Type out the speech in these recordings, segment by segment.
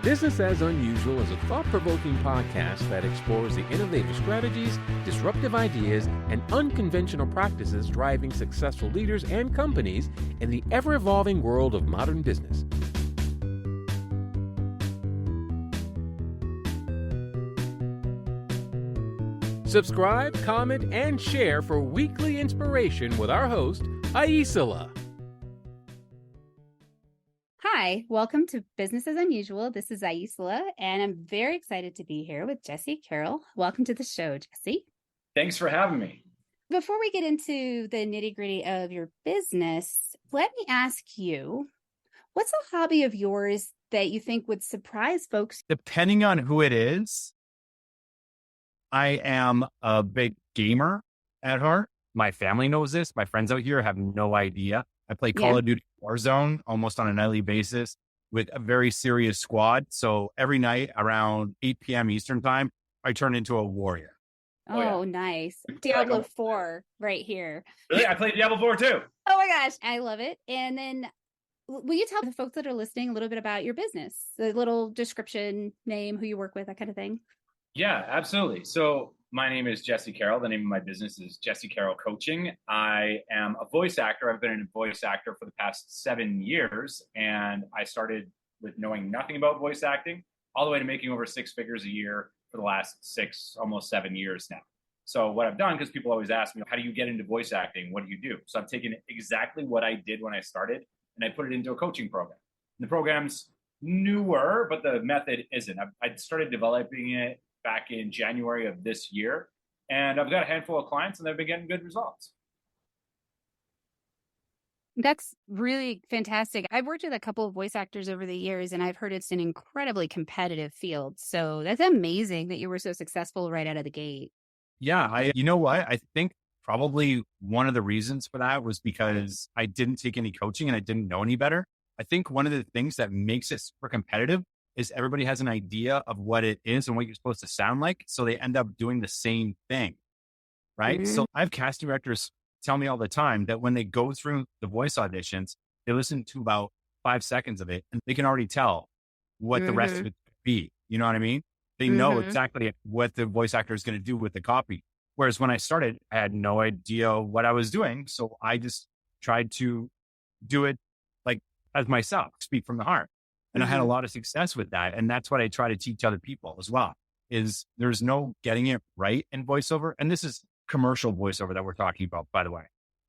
Business as Unusual is a thought-provoking podcast that explores the innovative strategies, disruptive ideas, and unconventional practices driving successful leaders and companies in the ever-evolving world of modern business. Subscribe, comment, and share for weekly inspiration with our host, Aisala. Hi, welcome to Business as Unusual. This is Aisala, and I'm very excited to be here with Jesse Carroll. Welcome to the show, Jesse. Thanks for having me. Before we get into the nitty-gritty of your business, let me ask you, what's a hobby of yours that you think would surprise folks? Depending on who it is, I am a big gamer at heart. My family knows this. My friends out here have no idea. I play Call of Duty Warzone almost on a nightly basis with a very serious squad. So every night around 8 p.m. Eastern time, I turn into a warrior. Oh, nice. Diablo 4 right here. Really? I played Diablo 4 too. Oh my gosh, I love it. And then will you tell the folks that are listening a little bit about your business? The little description, name, who you work with, that kind of thing. Yeah, absolutely. So my name is Jesse Carroll. The name of my business is Jesse Carroll Coaching. I am a voice actor. I've been a voice actor for the past 7 years, and I started with knowing nothing about voice acting all the way to making over 6 figures a year for the last 6, almost 7 years now. So what I've done, because people always ask me, how do you get into voice acting? What do you do? So I've taken exactly what I did when I started, and I put it into a coaching program. And the program's newer, but the method isn't. I started developing it back in January of this year. And I've got a handful of clients and they've been getting good results. That's really fantastic. I've worked with a couple of voice actors over the years, and I've heard it's an incredibly competitive field. So that's amazing that you were so successful right out of the gate. Yeah. You know what? I think probably one of the reasons for that was because I didn't take any coaching and I didn't know any better. I think one of the things that makes it super competitive is everybody has an idea of what it is and what you're supposed to sound like. So they end up doing the same thing. Right. Mm-hmm. So I have casting directors tell me all the time that when they go through the voice auditions, they listen to about 5 seconds of it and they can already tell what the rest of it could be. You know what I mean? They know exactly what the voice actor is going to do with the copy. Whereas when I started, I had no idea what I was doing. So I just tried to do it like as myself, speak from the heart. And I had a lot of success with that. And that's what I try to teach other people as well, is there's no getting it right in voiceover. And this is commercial voiceover that we're talking about, by the way.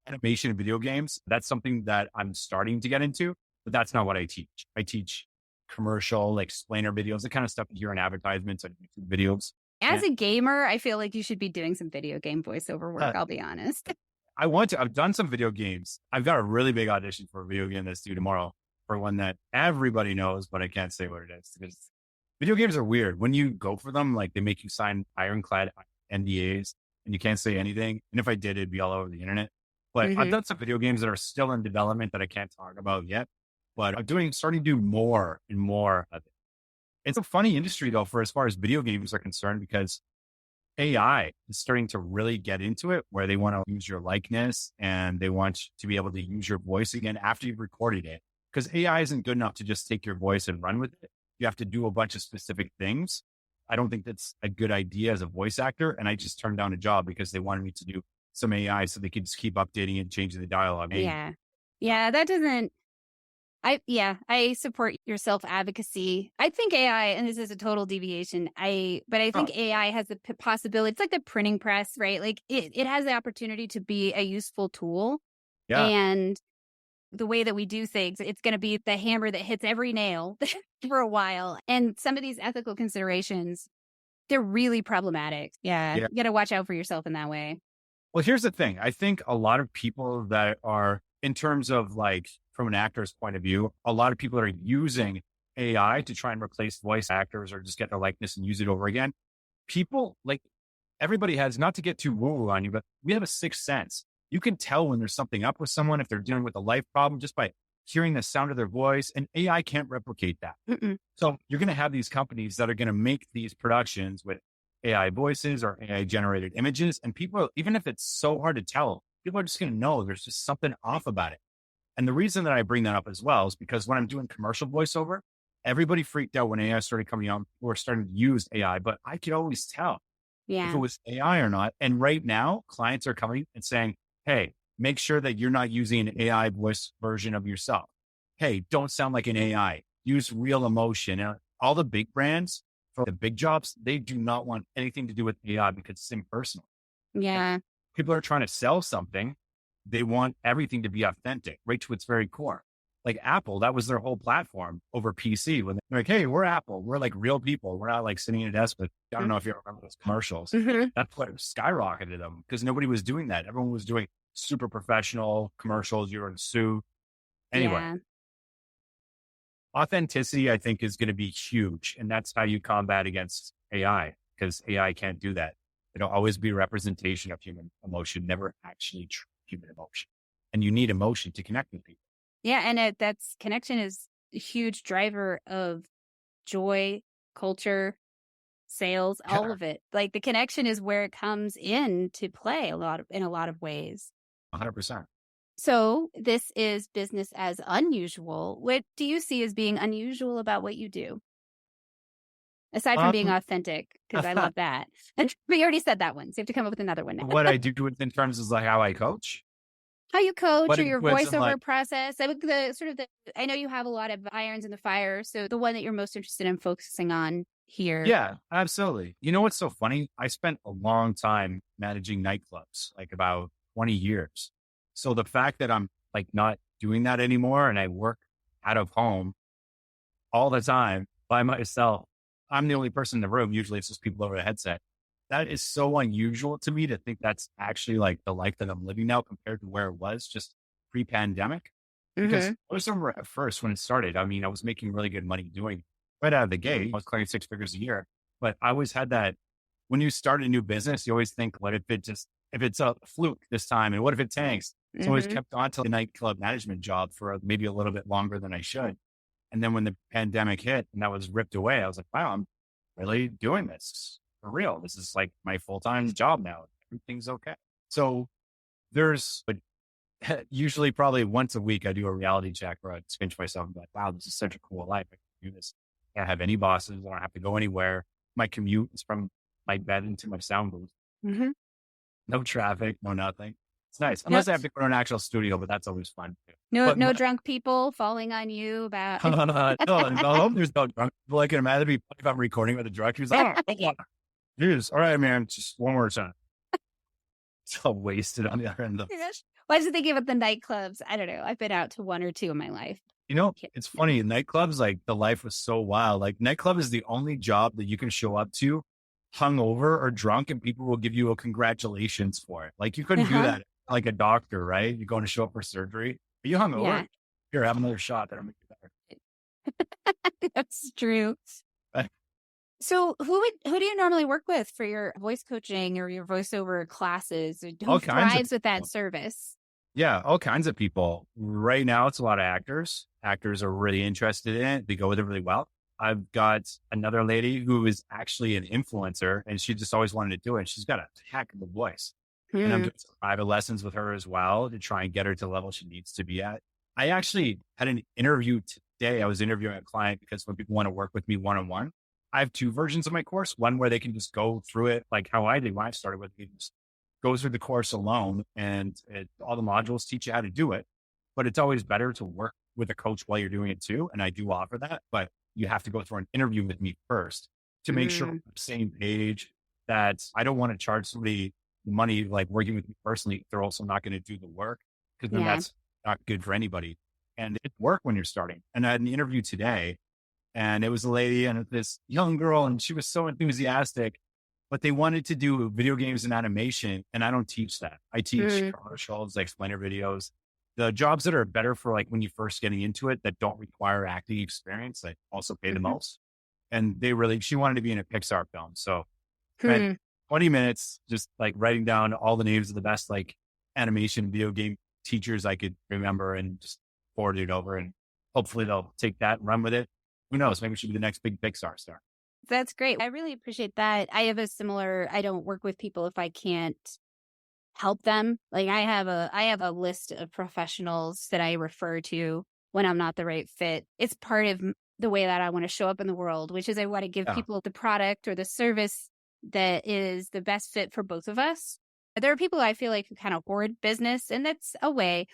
Animation and video games, that's something that I'm starting to get into, but that's not what I teach. I teach commercial, like explainer videos, the kind of stuff you hear in advertisements and YouTube videos. As a gamer, I feel like you should be doing some video game voiceover work, I'll be honest. I want to. I've done some video games. I've got a really big audition for a video game that's due tomorrow, for one that everybody knows, but I can't say what it is because video games are weird. When you go for them, like they make you sign ironclad NDAs and you can't say anything. And if I did, it'd be all over the internet. But I've done some video games that are still in development that I can't talk about yet, but I'm starting to do more and more of it. It's a funny industry though, for as far as video games are concerned, because AI is starting to really get into it where they want to use your likeness and they want to be able to use your voice again after you've recorded it. Because AI isn't good enough to just take your voice and run with it. You have to do a bunch of specific things. I don't think that's a good idea as a voice actor. And I just turned down a job because they wanted me to do some AI so they could just keep updating and changing the dialogue. Yeah. That doesn't, I support your self-advocacy. I think AI, and this is a total deviation, but I think AI has the possibility, it's like the printing press, right? Like it has the opportunity to be a useful tool. Yeah. And the way that we do things, it's going to be the hammer that hits every nail for a while. And some of these ethical considerations, they're really problematic. Yeah. You got to watch out for yourself in that way. Well, here's the thing. I think a lot of people that are, in terms of like, from an actor's point of view, a lot of people that are using AI to try and replace voice actors or just get their likeness and use it over again. People, like everybody has, not to get too woo on you, but we have a sixth sense. You can tell when there's something up with someone, if they're dealing with a life problem, just by hearing the sound of their voice, and AI can't replicate that. So you're going to have these companies that are going to make these productions with AI voices or AI generated images. And people, even if it's so hard to tell, people are just going to know there's just something off about it. And the reason that I bring that up as well is because when I'm doing commercial voiceover, everybody freaked out when AI started coming out or started to use AI, but I could always tell if it Yeah. was AI or not. And right now, clients are coming and saying, hey, make sure that you're not using an AI voice version of yourself. Hey, don't sound like an AI. Use real emotion. And all the big brands for the big jobs, they do not want anything to do with AI because it's impersonal. Yeah. People are trying to sell something. They want everything to be authentic, right to its very core. Like Apple, that was their whole platform over PC. When they're like, hey, we're Apple. We're like real people. We're not like sitting at a desk with, I don't know if you remember those commercials. Mm-hmm. That's what skyrocketed them because nobody was doing that. Everyone was doing super professional commercials. You're in a suit. Anyway, Yeah. authenticity, I think, is going to be huge. And that's how you combat against AI because AI can't do that. It'll always be a representation of human emotion, never actually true human emotion. And you need emotion to connect with people. Yeah. And that's connection is a huge driver of joy, culture, sales, all Yeah, of it. Like the connection is where it comes in to play in a lot of ways. 100%. So this is business as unusual. What do you see as being unusual about what you do? Aside from being Um, authentic, because I love that. But you already said that one. So you have to come up with another one now. what I do in terms of like how I coach, How you coach but or it your was in like, voiceover process. I know you have a lot of irons in the fire. So the one that you're most interested in focusing on here. yeah, absolutely. You know what's so funny? I spent a long time managing nightclubs, like about 20 years. So the fact that I'm like not doing that anymore and I work out of home all the time by myself, I'm the only person in the room. Usually it's just people over a headset. That is so unusual to me to think that's actually like the life that I'm living now compared to where it was just pre-pandemic. Because Mm-hmm. I was remember at first when it started, I mean, I was making really good money doing it right out of the gate. I was clearing 6 figures a year, but I always had that when you start a new business, you always think, what if it's a fluke this time? And what if it tanks? So I always Mm-hmm. kept on to the nightclub management job for maybe a little bit longer than I should. And then when the pandemic hit and that was ripped away, I was like, wow, I'm really doing this for real. This is like my full-time job now. Everything's okay. So but usually probably once a week, I do a reality check where I pinch myself and be like, wow, this is such a cool life. I can do this. I don't have any bosses. I don't have to go anywhere. My commute is from my bed into my sound booth. Mm-hmm. No traffic, no nothing. It's nice. No, Unless I have to go to an actual studio, but that's always fun too. no, But no drunk people falling on you about. no, there's no drunk people. I can imagine if I'm recording with a drunk, he's like, Jesus, all right, man, just one more time. So wasted on the other end of Why does it think about the nightclubs? I don't know. I've been out to one or two in my life. It's funny. Nightclubs, like the life was so wild. Like nightclub is the only job that you can show up to hungover or drunk and people will give you a congratulations for it. Like you couldn't do that like a doctor, right? You're going to show up for surgery. Are you hungover? Yeah. Here, have another shot that'll make you better. That's true. Right. So who do you normally work with for your voice coaching or your voiceover classes? Who All kinds of thrives with that people. service? Yeah, all kinds of people. Right now, it's a lot of actors. Actors are really interested in it. They go with it really well. I've got another lady who is actually an influencer and she just always wanted to do it. She's got a heck of a voice. And I'm doing some private lessons with her as well to try and get her to the level she needs to be at. I actually had an interview today. I was interviewing a client because when people want to work with me one-on-one, I have 2 versions of my course. One where they can just go through it like how I did when I started with me, just go through the course alone and all the modules teach you how to do it. But it's always better to work with a coach while you're doing it too. And I do offer that, but you have to go through an interview with me first to make sure we're on the same page, that I don't want to charge somebody money, like working with me personally, if they're also not going to do the work, because then that's not good for anybody. And it worked when you're starting. And I had an interview today and it was a lady and this young girl, and she was so enthusiastic, but they wanted to do video games and animation. And I don't teach that. I teach commercials, explainer videos, the jobs that are better for like when you're first getting into it, that don't require acting experience, that also pay the most. And she wanted to be in a Pixar film. So spent 20 minutes just like writing down all the names of the best like animation video game teachers I could remember and just forward it over, and hopefully they'll take that and run with it. Who knows? Maybe she'll be the next big Pixar star. That's great. I really appreciate that. I have I don't work with people if I can't help them. Like I have a list of professionals that I refer to when I'm not the right fit. It's part of the way that I want to show up in the world, which is I want to give people the product or the service that is the best fit for both of us. There are people I feel like who kind of hoard business, and that's a way.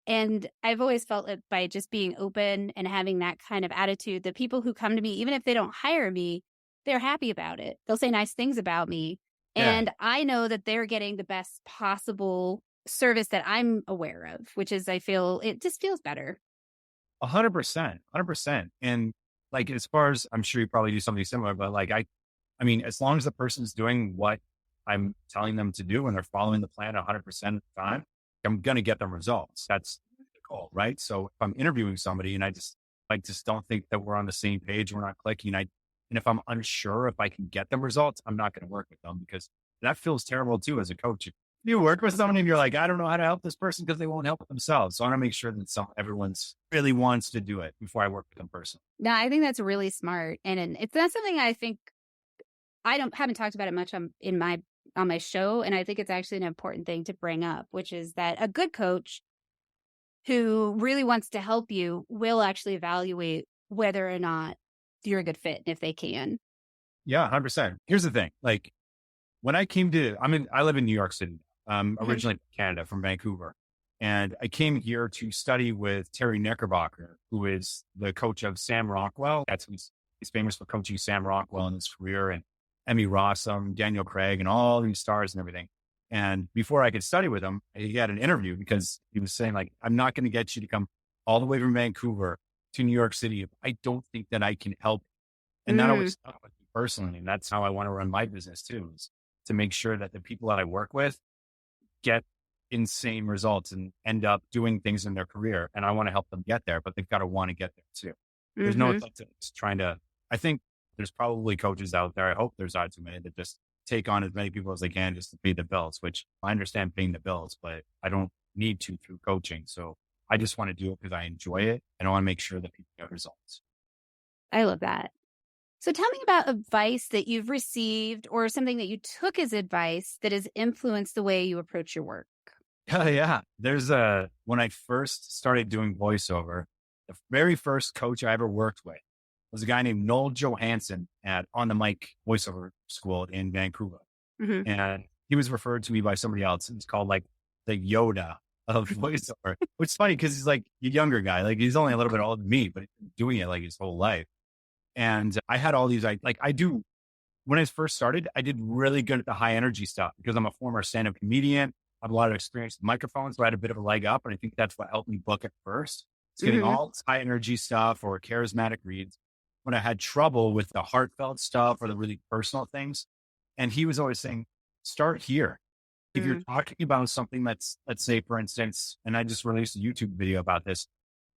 And I've always felt that by just being open and having that kind of attitude, the people who come to me, even if they don't hire me, they're happy about it. They'll say nice things about me. Yeah. And I know that they're getting the best possible service that I'm aware of, which is I feel it just feels better. 100%, 100%. And like, as far as I'm sure you probably do something similar, but like, I mean, as long as the person's doing what I'm telling them to do and they're following the plan 100% of the time, I'm going to get them results. That's the goal, right? So if I'm interviewing somebody and I just don't think that we're on the same page, we're not clicking, and if I'm unsure if I can get them results, I'm not going to work with them, because that feels terrible too as a coach. You work with someone and you're like, I don't know how to help this person because they won't help themselves. So I want to make sure that everyone's really wants to do it before I work with them personally. No, I think that's really smart. And it's not something I think haven't talked about it much on my show. And I think it's actually an important thing to bring up, which is that a good coach who really wants to help you will actually evaluate whether or not you're a good fit, if they can. Yeah, 100%. Here's the thing. Like, when I came to, I live in New York City, originally from Canada, from Vancouver. And I came here to study with Terry Knickerbocker, who is the coach of Sam Rockwell. He's famous for coaching Sam Rockwell in his career, and Emmy Rossum, Daniel Craig, and all these stars and everything. And before I could study with him, he had an interview because he was saying, like, I'm not going to get you to come all the way from Vancouver to New York City if I don't think that I can help. And that always stuck with me personally. And that's how I want to run my business too, is to make sure that the people that I work with get insane results and end up doing things in their career. And I want to help them get there, but they've got to want to get there too. There's no sense in just trying to, I think there's probably coaches out there, I hope there's not too many, that just take on as many people as they can just to pay the bills, which I understand paying the bills, but I don't need to through coaching. So I just want to do it because I enjoy it, and I want to make sure that people get results. I love that. So tell me about advice that you've received or something that you took as advice that has influenced the way you approach your work. Yeah. When I first started doing voiceover, the very first coach I ever worked with was a guy named Noel Johansson at On the Mic voiceover school in Vancouver. And he was referred to me by somebody else. It's called like the Yoda of voiceover, which is funny because he's like a younger guy. Like, he's only a little bit older than me, but he's been doing it like his whole life. And I had all these, when I first started, I did really good at the high energy stuff because I'm a former stand-up comedian. I have a lot of experience with microphones, so I had a bit of a leg up. And I think that's what helped me book at first. It's getting all this high energy stuff or charismatic reads. When I had trouble with the heartfelt stuff or the really personal things. And he was always saying, start here. If you're talking about something that's, let's say, for instance, and I just released a YouTube video about this.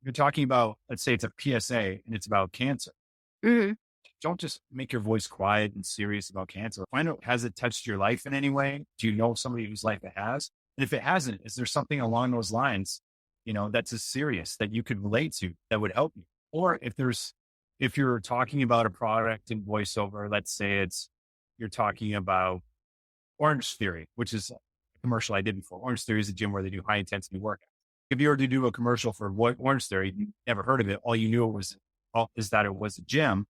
You're talking about, let's say it's a PSA and it's about cancer. Don't just make your voice quiet and serious about cancer. Find out, has it touched your life in any way? Do you know somebody whose life it has? And if it hasn't, is there something along those lines, that's as serious that you could relate to that would help you? Or if you're talking about a product in voiceover, let's say you're talking about Orange Theory, which is a commercial I did before. Orange Theory is a gym where they do high intensity workouts. If you were to do a commercial for Orange Theory, you never heard of it. All you knew is that it was a gym,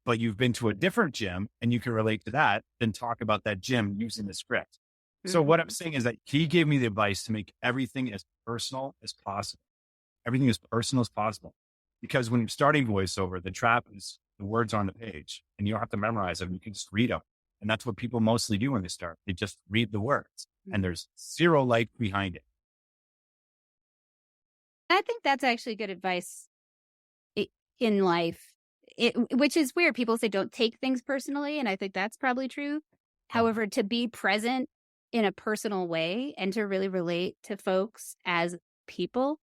but you've been to a different gym and you can relate to that, then talk about that gym using the script. So what I'm saying is that he gave me the advice to make everything as personal as possible. Everything as personal as possible. Because when you're starting voiceover, the trap is the words on the page and you don't have to memorize them. You can just read them. And that's what people mostly do when they start. They just read the words and there's zero life behind it. I think that's actually good advice in life, which is weird. People say don't take things personally. And I think that's probably true. However, to be present in a personal way and to really relate to folks as people,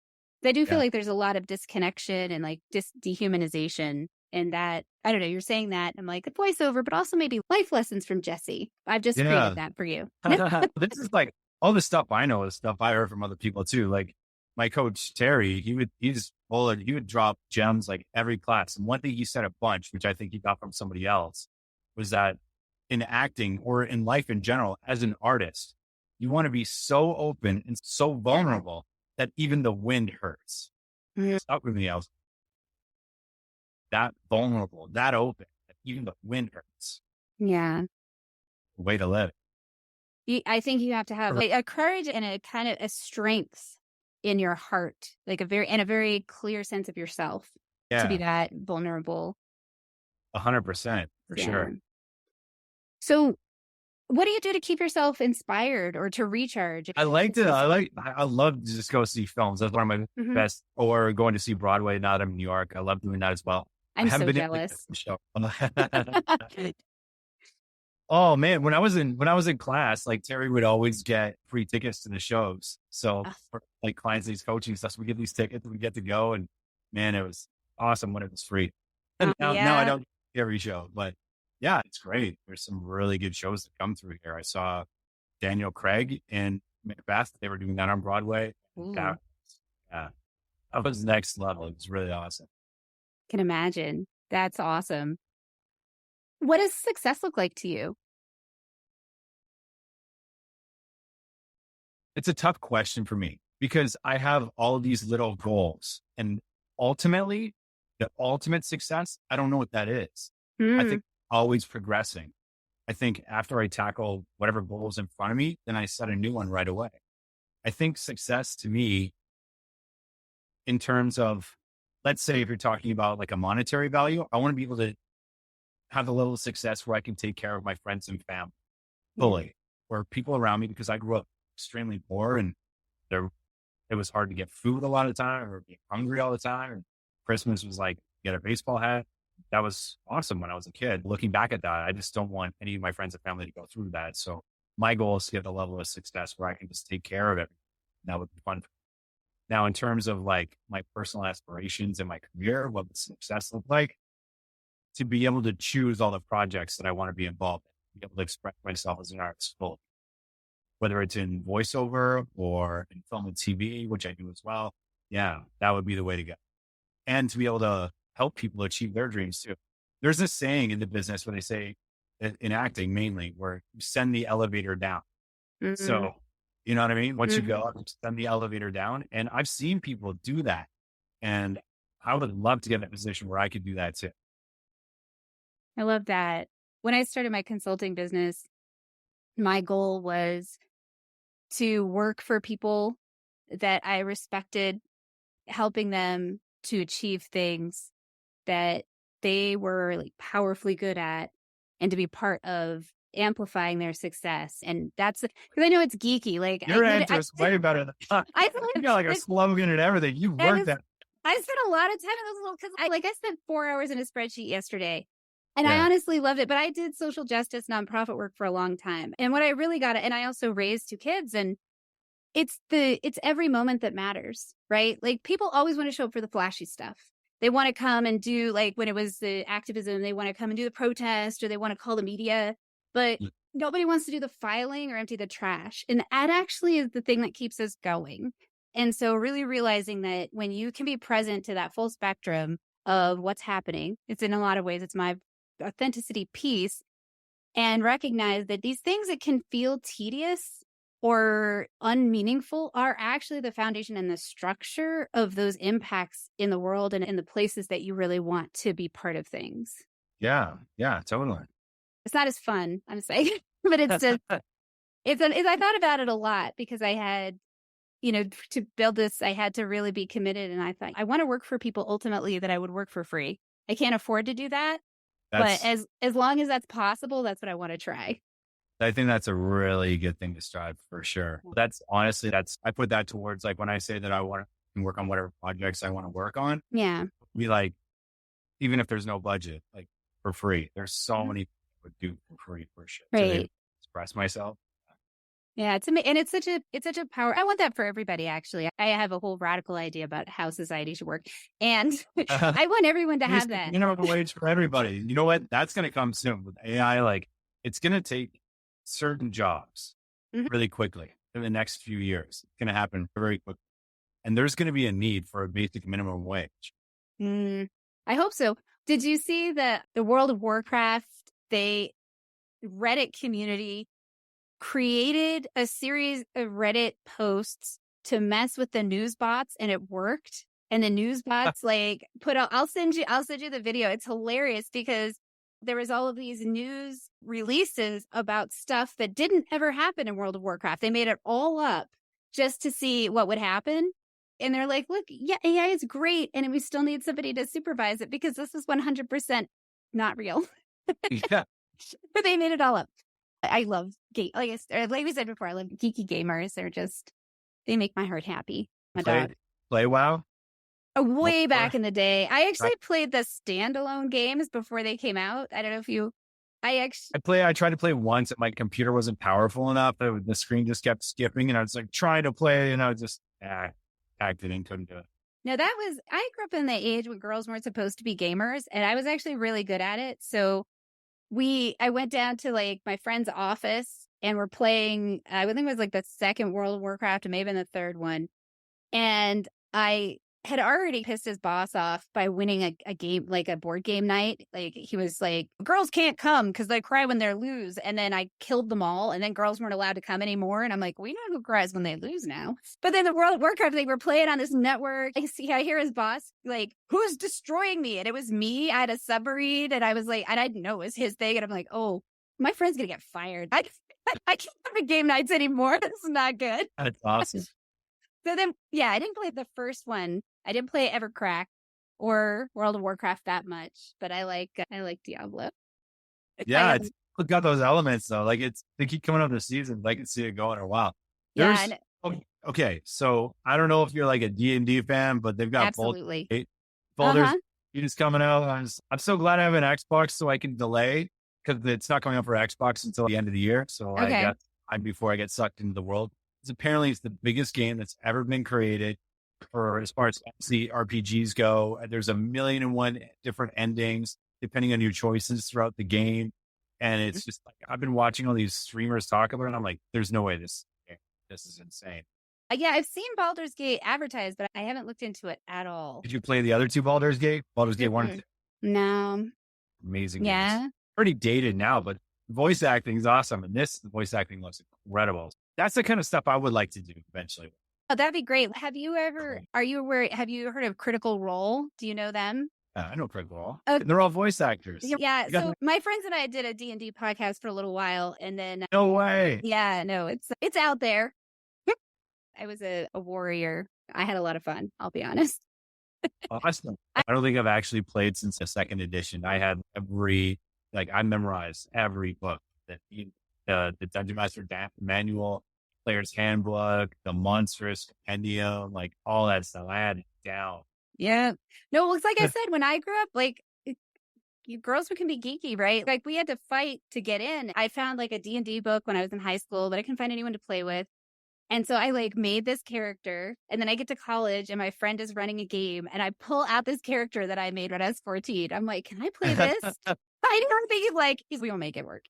I do feel like there's a lot of disconnection and like dehumanization. And that, I don't know, you're saying that, I'm like, a voiceover, but also maybe life lessons from Jesse. I've just created that for you. This is like all the stuff I know is stuff I heard from other people too. Like my coach, Terry, he would drop gems like every class. And one thing he said a bunch, which I think he got from somebody else, was that in acting or in life in general, as an artist, you want to be so open and so vulnerable that even the wind hurts. Stuck with me. that vulnerable, that open, that even the wind hurts. Yeah. Way to live. I think you have to have a courage and a kind of a strength in your heart, like a very clear sense of yourself to be that vulnerable. 100% for sure. So what do you do to keep yourself inspired or to recharge? I love to just go see films. That's one of my best, or going to see Broadway now that I'm in New York. I love doing that as well. I'm so jealous. Show. Oh man, when I was in class, like Terry would always get free tickets to the shows. So for like clients, these coaching stuff, so we get these tickets, we get to go, and man, it was awesome when it was free. And now I don't get every show, but yeah, it's great. There's some really good shows that come through here. I saw Daniel Craig and Macbeth. They were doing that on Broadway. That was next level. It was really awesome. Can imagine. That's awesome. What does success look like to you? It's a tough question for me because I have all of these little goals, and ultimately the ultimate success, I don't know what that is. I think always progressing. I think after I tackle whatever goal is in front of me, then I set a new one right away. I think success to me, in terms of, let's say if you're talking about like a monetary value, I want to be able to have a level of success where I can take care of my friends and family fully, or people around me, because I grew up extremely poor and it was hard to get food a lot of the time, or being hungry all the time. And Christmas was like, get a baseball hat. That was awesome when I was a kid. Looking back at that, I just don't want any of my friends and family to go through that. So my goal is to get a level of success where I can just take care of it. That would be fun. Now, in terms of like my personal aspirations in my career, what would success look like? To be able to choose all the projects that I want to be involved in, be able to express myself as an artist fully, whether it's in voiceover or in film and TV, which I do as well. Yeah, that would be the way to go. And to be able to help people achieve their dreams too. There's this saying in the business where they say, in acting mainly, where you send the elevator down. So, you know what I mean? Once you go up, send the elevator down. And I've seen people do that. And I would love to get in a position where I could do that too. I love that. When I started my consulting business, my goal was to work for people that I respected, helping them to achieve things that they were like powerfully good at, and to be part of amplifying their success. And that's because I know it's geeky. Like your answer is way better than you got like a slogan and everything. You worked that. I spent a lot of time in those little, because I spent 4 hours in a spreadsheet yesterday. And I honestly loved it, but I did social justice nonprofit work for a long time. And what I really got, and I also raised 2 kids, and it's every moment that matters, right? Like people always want to show up for the flashy stuff. They want to come and do, like when it was the activism, they want to come and do the protest, or they want to call the media, but nobody wants to do the filing or empty the trash. And that actually is the thing that keeps us going. And so really realizing that when you can be present to that full spectrum of what's happening, it's in a lot of ways, it's my authenticity piece, and recognize that these things that can feel tedious or unmeaningful are actually the foundation and the structure of those impacts in the world and in the places that you really want to be part of things. Yeah, totally. It's not as fun, I'm saying, but it's just, I thought about it a lot because I had, to build this, I had to really be committed. And I thought, I want to work for people ultimately that I would work for free. I can't afford to do that. But as long as that's possible, that's what I want to try. I think that's a really good thing to strive for sure. That's honestly, I put that towards like when I say that I want to work on whatever projects I want to work on. Yeah. Be like, even if there's no budget, like for free, there's so many people who would do for free for sure. Right. To express myself. Yeah, it's amazing. And it's such a power. I want that for everybody, actually. I have a whole radical idea about how society should work. And I want everyone to have that. Minimum wage for everybody. You know what? That's going to come soon with AI. Like it's going to take certain jobs really quickly in the next few years. It's going to happen very quickly. And there's going to be a need for a basic minimum wage. I hope so. Did you see the World of Warcraft, Reddit community created a series of Reddit posts to mess with the news bots, and it worked. And the news bots like put out, I'll send you the video. It's hilarious because there was all of these news releases about stuff that didn't ever happen in World of Warcraft. They made it all up just to see what would happen. And they're like, look, yeah, AI is great. And we still need somebody to supervise it because this is 100% not real. Yeah. But they made it all up. I love like we said before, I love geeky gamers. They make my heart happy. My dog. Play WoW? Way back in the day. I actually played the standalone games before they came out. I don't know if you, I tried to play once and my computer wasn't powerful enough. The screen just kept skipping and I was like trying to play and I was just, acted and couldn't do it. No, I grew up in the age when girls weren't supposed to be gamers and I was actually really good at it. So I went down to like my friend's office and we're playing, I think it was like the second World of Warcraft and maybe the third one. And I had already pissed his boss off by winning a game, like a board game night. Like he was like, girls can't come because they cry when they lose. And then I killed them all. And then girls weren't allowed to come anymore. And I'm like, we know who cries when they lose now. But then the World of Warcraft, they were playing on this network. I hear his boss like, who's destroying me? And it was me. I had a submarine and I was like, and I didn't know it was his thing. And I'm like, oh, my friend's going to get fired. I can't have game nights anymore. This is not good. That's awesome. So then, yeah, I didn't play the first one. I didn't play Evercrack or World of Warcraft that much, but I like Diablo. Yeah, it's got those elements though. Like they keep coming up this season. I can see it going a while. Okay, so I don't know if you're like a D&D fan, but they've got absolutely Baldur's Gate's coming out. I'm so glad I have an Xbox so I can delay because it's not coming out for Xbox until the end of the year. So I got time before I get sucked into the world. Apparently it's the biggest game that's ever been created for as far as the RPGs go. There's 1,000,001 different endings depending on your choices throughout the game. And it's just like, I've been watching all these streamers talk about it and I'm like, there's no way this is insane. Yeah, I've seen Baldur's Gate advertised, but I haven't looked into it at all. Did you play the other two Baldur's Gate? Baldur's Gate 1 and 2? No. Amazing. Yeah. Games. Pretty dated now, but voice acting is awesome. And the voice acting looks incredible. That's the kind of stuff I would like to do eventually. Oh, that'd be great. Have you heard of Critical Role? Do you know them? I know Critical Role. Okay. They're all voice actors. Yeah. So my friends and I did a D&D podcast for a little while and then. No way. Yeah, no, it's out there. I was a warrior. I had a lot of fun. I'll be honest. Awesome. I don't think I've actually played since the second edition. I had I memorized every book that the Dungeon Master Manual, Player's Handbook, the Monstrous Compendium, like all that stuff. I had it down. Yeah. No, it's like I said, when I grew up, like you girls can be geeky, right? Like we had to fight to get in. I found like a D&D book when I was in high school, but I couldn't find anyone to play with. And so I like made this character and then I get to college and my friend is running a game and I pull out this character that I made when I was 14. I'm like, can I play this? I didn't think we will make it work.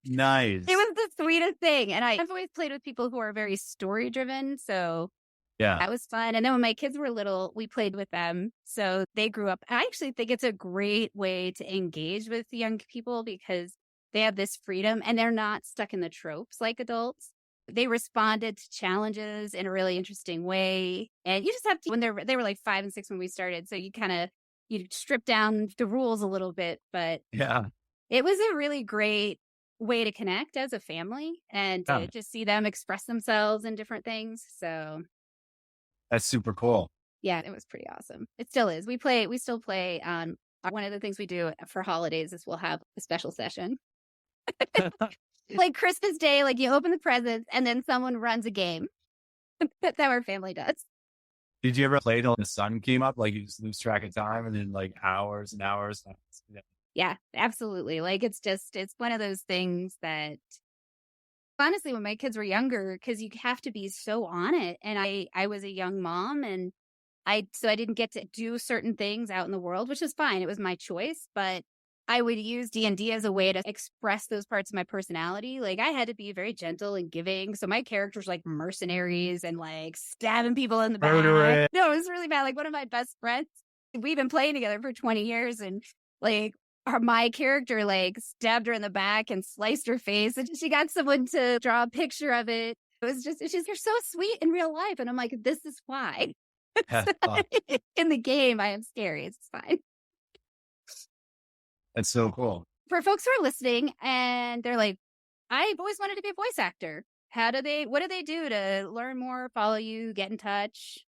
Nice. It was the sweetest thing. And I've always played with people who are very story driven. So yeah, that was fun. And then when my kids were little, we played with them. So they grew up. I actually think it's a great way to engage with young people because they have this freedom and they're not stuck in the tropes like adults. They responded to challenges in a really interesting way. And you just have to, they were like 5 and 6 when we started. So you strip down the rules a little bit, but yeah, it was a really great way to connect as a family and to just see them express themselves in different things. So that's super cool. Yeah, it was pretty awesome. It still is. We still play on one of the things we do for holidays is we'll have a special session. Like Christmas Day, like you open the presents and then someone runs a game. That's how our family does. Did you ever play till the sun came up? Like you just lose track of time and then like hours and hours. Yeah, absolutely. Like it's one of those things that honestly, when my kids were younger, because you have to be so on it. And I was a young mom and I didn't get to do certain things out in the world, which is fine. It was my choice, but I would use D&D as a way to express those parts of my personality. Like I had to be very gentle and giving. So my characters like mercenaries and like stabbing people in the back. No, it was really bad. Like one of my best friends, we've been playing together for 20 years and like my character like stabbed her in the back and sliced her face. And she got someone to draw a picture of it. It was just, you're so sweet in real life. And I'm like, this is why. In the game, I am scary. It's fine. That's so cool. For folks who are listening and they're like, I've always wanted to be a voice actor. What do they do to learn more, follow you, get in touch?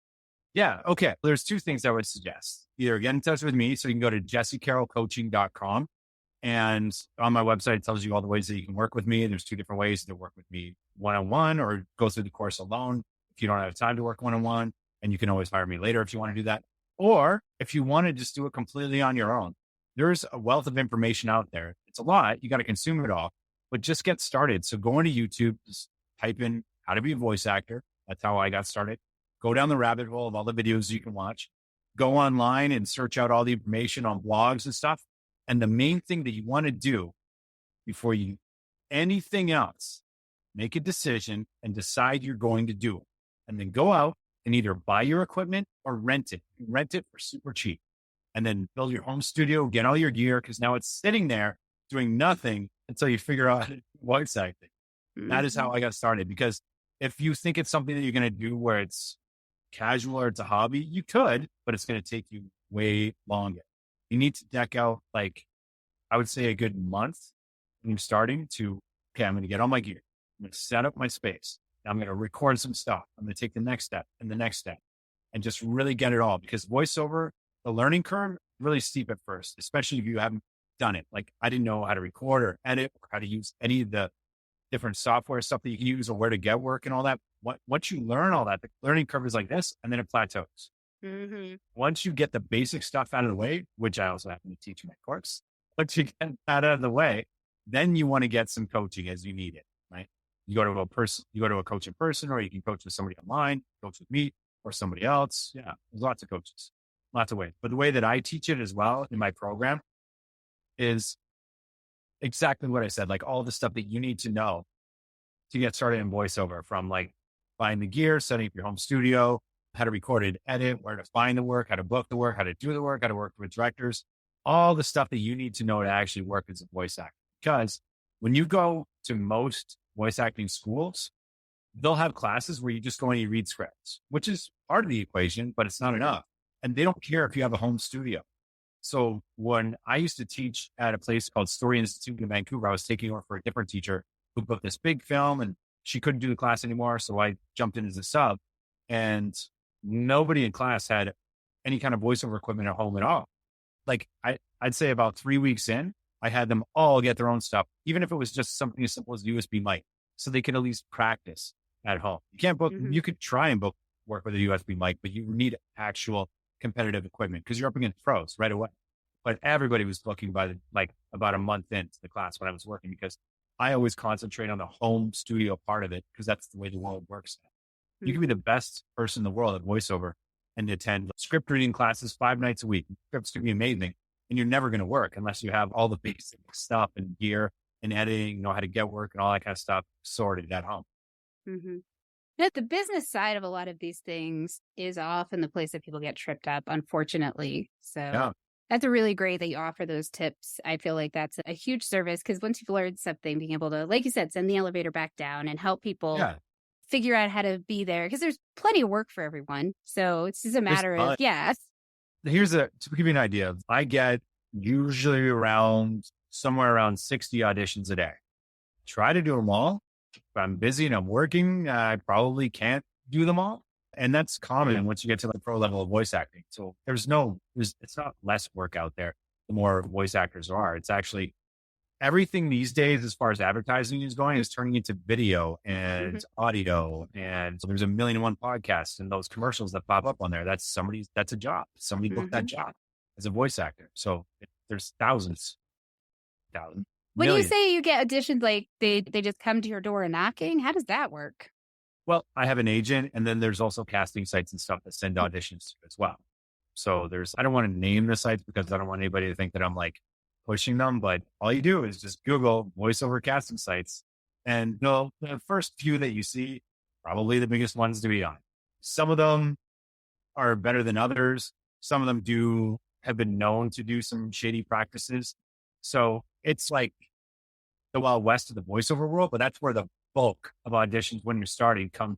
Yeah. Okay. There's two things I would suggest. Either get in touch with me. So you can go to jessecarrollcoaching.com. And on my website, it tells you all the ways that you can work with me. There's two different ways to work with me one-on-one or go through the course alone if you don't have time to work one-on-one. And you can always hire me later if you want to do that. Or if you want to just do it completely on your own, there's a wealth of information out there. It's a lot. You got to consume it all, but just get started. So go into YouTube, just type in how to be a voice actor. That's how I got started. Go down the rabbit hole of all the videos you can watch. Go online and search out all the information on blogs and stuff. And the main thing that you want to do before you anything else, make a decision and decide you're going to do it. And then go out and either buy your equipment or rent it. Rent it for super cheap. And then build your home studio, get all your gear, because now it's sitting there doing nothing until you figure out voice acting. That is how I got started. Because if you think it's something that you're going to do where it's casual or it's a hobby, you could, but it's going to take you way longer. You need to deck out, like, I would say a good month when you're starting to, okay, I'm going to get all my gear. I'm going to set up my space. I'm going to record some stuff. I'm going to take the next step and the next step and just really get it all, because voiceover, the learning curve, really steep at first, especially if you haven't done it. Like, I didn't know how to record or edit or how to use any of the different software stuff that you can use or where to get work and all that. Once you learn all that, the learning curve is like this, and then it plateaus. Mm-hmm. Once you get the basic stuff out of the way, which I also happen to teach in my course, once you get that out of the way, then you want to get some coaching as you need it, right? You go to a coach in person, or you can coach with somebody online, coach with me or somebody else. Yeah, there's lots of coaches, lots of ways. But the way that I teach it as well in my program is exactly what I said, like all the stuff that you need to know to get started in voiceover, from like buying the gear, setting up your home studio, how to record and edit, where to find the work, how to book the work, how to do the work, how to work with directors, all the stuff that you need to know to actually work as a voice actor. Because when you go to most voice acting schools, they'll have classes where you just go and you read scripts, which is part of the equation, but it's not enough. And they don't care if you have a home studio. So when I used to teach at a place called Story Institute in Vancouver, I was taking over for a different teacher who booked this big film, and she couldn't do the class anymore. So I jumped in as a sub, and nobody in class had any kind of voiceover equipment at home at all. Like I'd say about 3 weeks in, I had them all get their own stuff, even if it was just something as simple as USB mic, so they could at least practice at home. You can't book, you could try and book work with a USB mic, but you need actual competitive equipment because you're up against pros right away. But everybody was booking by about a month into the class when I was working, because I always concentrate on the home studio part of it, because that's the way the world works. You can be the best person in the world at voiceover and attend script reading classes 5 nights a week. Scripts can be amazing, and you're never going to work unless you have all the basic stuff and gear and editing, know how to get work and all that kind of stuff sorted at home. Mm-hmm. But the business side of a lot of these things is often the place that people get tripped up, unfortunately. So that's really great that you offer those tips. I feel like that's a huge service, because once you've learned something, being able to, like you said, send the elevator back down and help people figure out how to be there, because there's plenty of work for everyone. So it's just a matter of, to give you an idea, I get usually somewhere around 60 auditions a day. Try to do them all. If I'm busy and I'm working, I probably can't do them all. And that's common once you get to the pro level of voice acting. So it's not less work out there the more voice actors there are. It's actually everything these days, as far as advertising is going, is turning into video and audio. And so there's 1,000,001 podcasts, and those commercials that pop up on there, that's a job. Somebody booked that job as a voice actor. So there's thousands. When you say you get auditions, like they just come to your door and knocking, how does that work? Well, I have an agent, and then there's also casting sites and stuff that send auditions to as well. So I don't want to name the sites because I don't want anybody to think that I'm like pushing them, but all you do is just Google voiceover casting sites, and the first few that you see, probably the biggest ones to be on. Some of them are better than others. Some of them have been known to do some shady practices. So it's like the Wild West of the voiceover world, but that's where the bulk of auditions when you're starting come.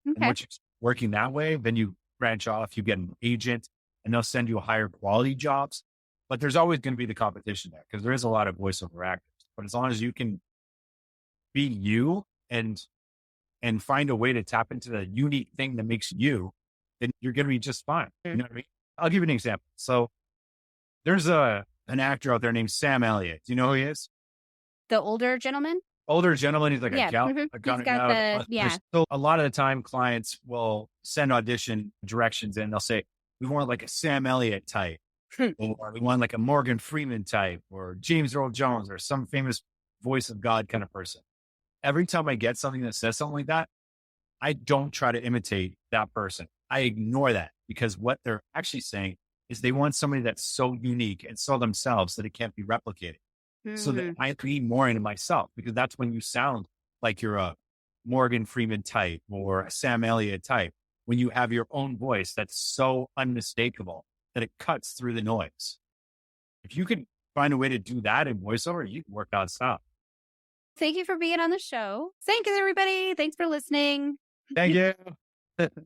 And once you're working that way, then you branch off, you get an agent, and they'll send you higher quality jobs. But there's always going to be the competition there because there is a lot of voiceover actors. But as long as you can be you and find a way to tap into the unique thing that makes you, then you're going to be just fine. You know what I mean? I'll give you an example. So there's an actor out there named Sam Elliott. Do you know who he is? The older gentleman? Older gentleman. He's like Yeah. a gal. He's got So a lot of the time clients will send audition directions in. They'll say, we want like a Sam Elliott type, or we want like a Morgan Freeman type, or James Earl Jones, or some famous voice of God kind of person. Every time I get something that says something like that, I don't try to imitate that person. I ignore that because what they're actually saying is they want somebody that's so unique and so themselves that it can't be replicated. So that I lean more into myself, because that's when you sound like you're a Morgan Freeman type or a Sam Elliott type, when you have your own voice that's so unmistakable that it cuts through the noise. If you can find a way to do that in voiceover, you can work nonstop. Thank you for being on the show. Thanks, everybody. Thanks for listening. Thank you.